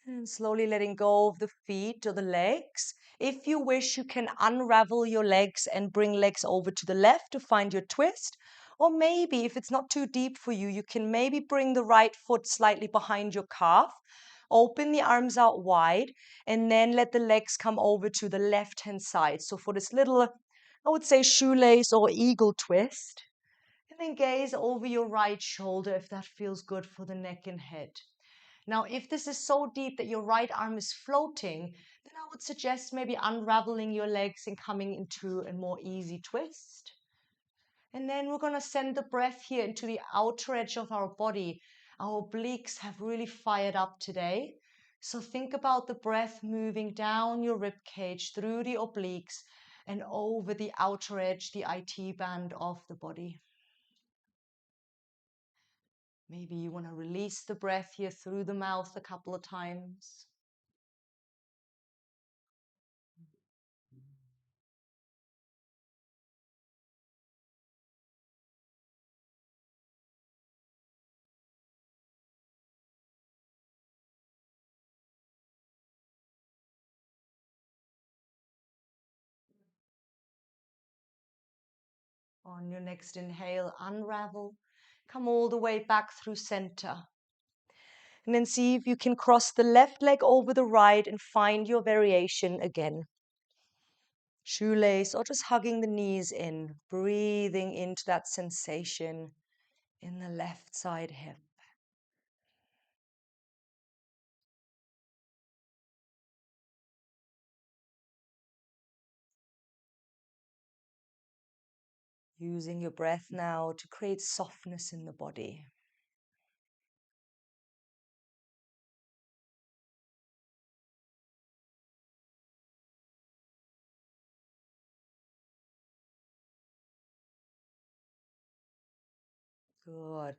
And slowly letting go of the feet or the legs. If you wish, you can unravel your legs and bring legs over to the left to find your twist. Or maybe if it's not too deep for you, you can maybe bring the right foot slightly behind your calf. Open the arms out wide and then let the legs come over to the left-hand side. So for this little, I would say shoelace or eagle twist, And then gaze over your right shoulder if that feels good for the neck and head. Now, if this is so deep that your right arm is floating, then I would suggest maybe unraveling your legs and coming into a more easy twist. And then we're going to send the breath here into the outer edge of our body. Our obliques have really fired up today. So think about the breath moving down your rib cage through the obliques and over the outer edge, the IT band of the body. Maybe you want to release the breath here through the mouth a couple of times. On your next inhale, unravel. Come all the way back through center. And then see if you can cross the left leg over the right and find your variation again. Shoelace or just hugging the knees in, breathing into that sensation in the left side hip. Using your breath now to create softness in the body. Good. And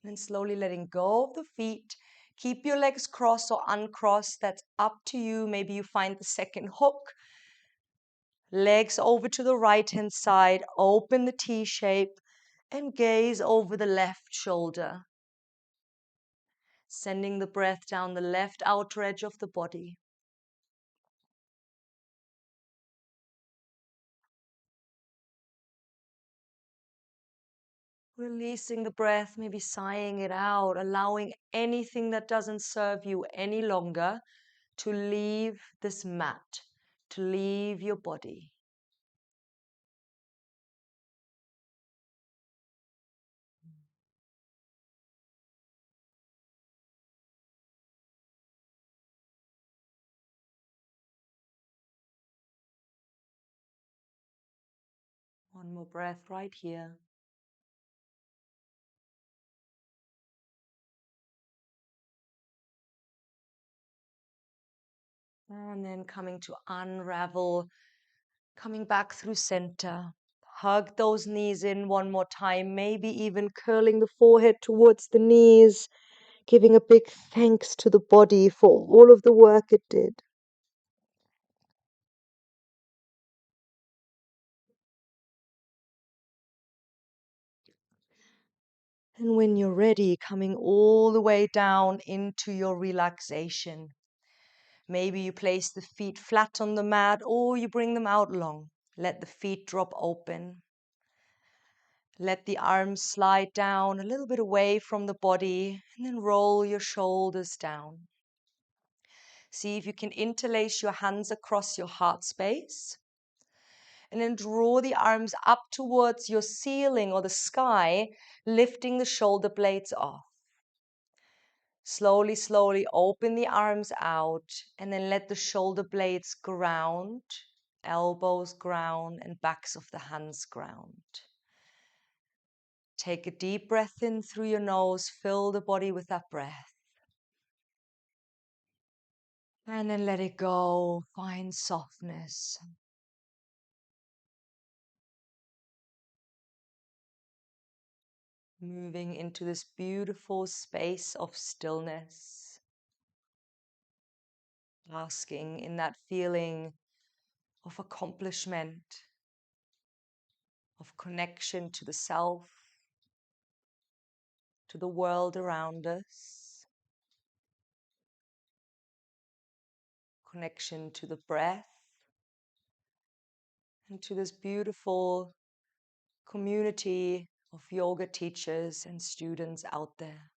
then slowly letting go of the feet. Keep your legs crossed or uncrossed. That's up to you. Maybe you find the second hook. Legs over to the right-hand side. Open the T shape and gaze over the left shoulder. Sending the breath down the left outer edge of the body. Releasing the breath, maybe sighing it out, allowing anything that doesn't serve you any longer to leave this mat, to leave your body. One more breath right here. And then coming to unravel, coming back through center. Hug those knees in one more time, maybe even curling the forehead towards the knees, giving a big thanks to the body for all of the work it did. And when you're ready, coming all the way down into your relaxation. Maybe you place the feet flat on the mat or you bring them out long. Let the feet drop open. Let the arms slide down a little bit away from the body and then roll your shoulders down. See if you can interlace your hands across your heart space. And then draw the arms up towards your ceiling or the sky, lifting the shoulder blades off. Slowly, slowly open the arms out and then let the shoulder blades ground, elbows ground, and backs of the hands ground. Take a deep breath in through your nose, fill the body with that breath. And then let it go, find softness. Moving into this beautiful space of stillness. Basking in that feeling of accomplishment, of connection to the self, to the world around us, connection to the breath, and to this beautiful community of yoga teachers and students out there.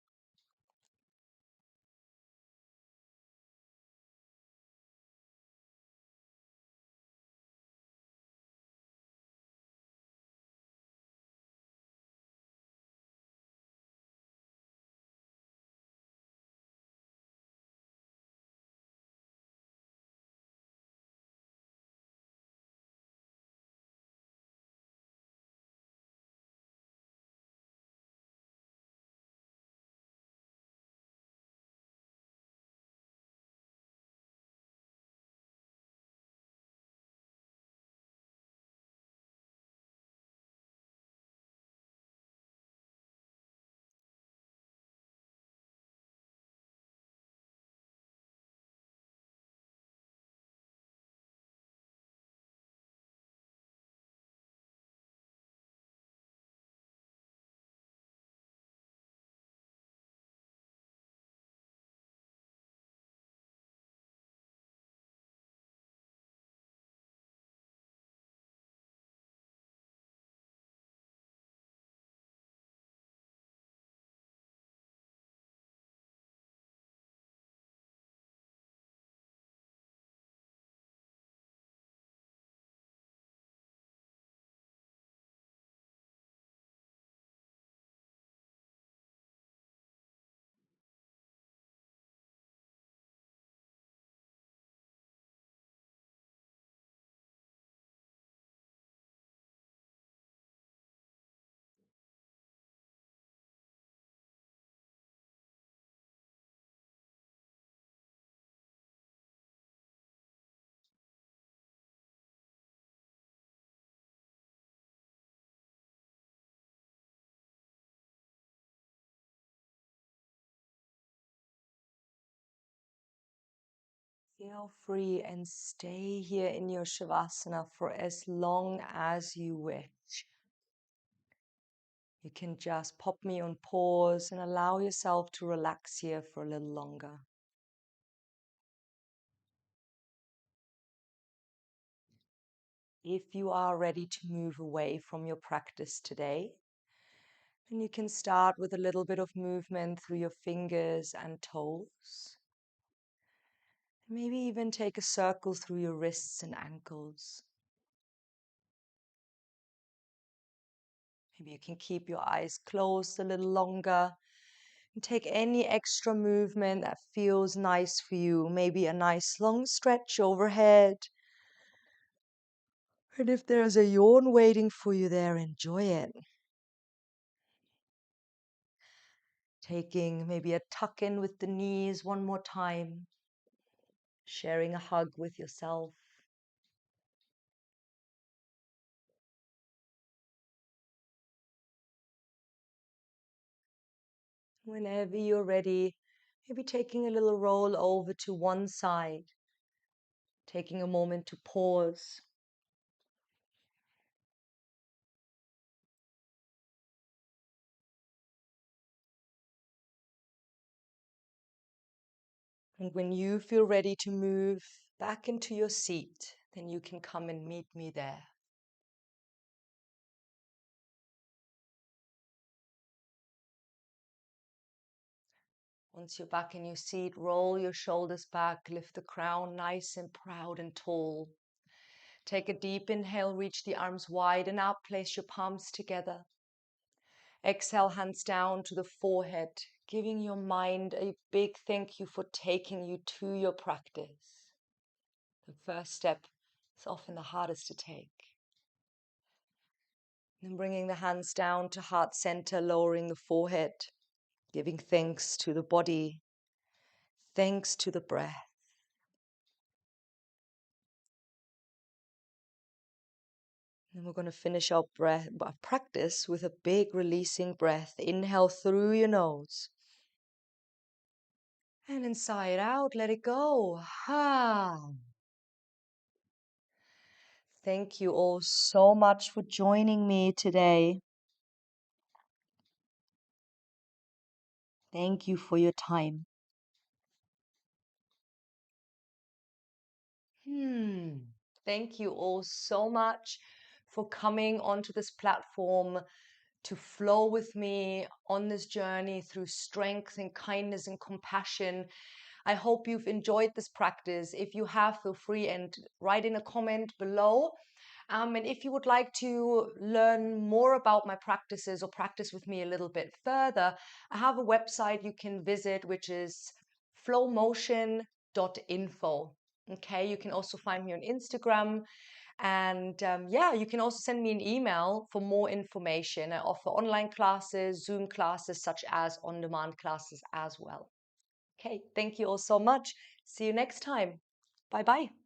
Feel free and stay here in your Shavasana for as long as you wish. You can just pop me on pause and allow yourself to relax here for a little longer. If you are ready to move away from your practice today, then you can start with a little bit of movement through your fingers and toes. Maybe even take a circle through your wrists and ankles. Maybe you can keep your eyes closed a little longer and take any extra movement that feels nice for you. Maybe a nice long stretch overhead. And if there's a yawn waiting for you there, enjoy it. Taking maybe a tuck in with the knees one more time. Sharing a hug with yourself. Whenever you're ready, maybe taking a little roll over to one side. Taking a moment to pause. And when you feel ready to move back into your seat, then you can come and meet me there. Once you're back in your seat, roll your shoulders back, lift the crown nice and proud and tall. Take a deep inhale, reach the arms wide and out, place your palms together. Exhale, hands down to the forehead, giving your mind a big thank you for taking you to your practice. The first step is often the hardest to take. And bringing the hands down to heart center, lowering the forehead, giving thanks to the body, thanks to the breath. And we're going to finish our practice with a big releasing breath. Inhale through your nose. And inside out, let it go. Ha. Thank you all so much for joining me today. Thank you for your time. Thank you all so much for coming onto this platform to flow with me on this journey through strength and kindness and compassion. I hope you've enjoyed this practice. If you have, feel free and write in a comment below. And if you would like to learn more about my practices or practice with me a little bit further, I have a website you can visit, which is flowmotion.info. Okay, you can also find me on Instagram. And yeah, you can also send me an email for more information. I offer online classes, Zoom classes, such as on-demand classes as well. Okay, thank you all so much. See you next time. Bye-bye.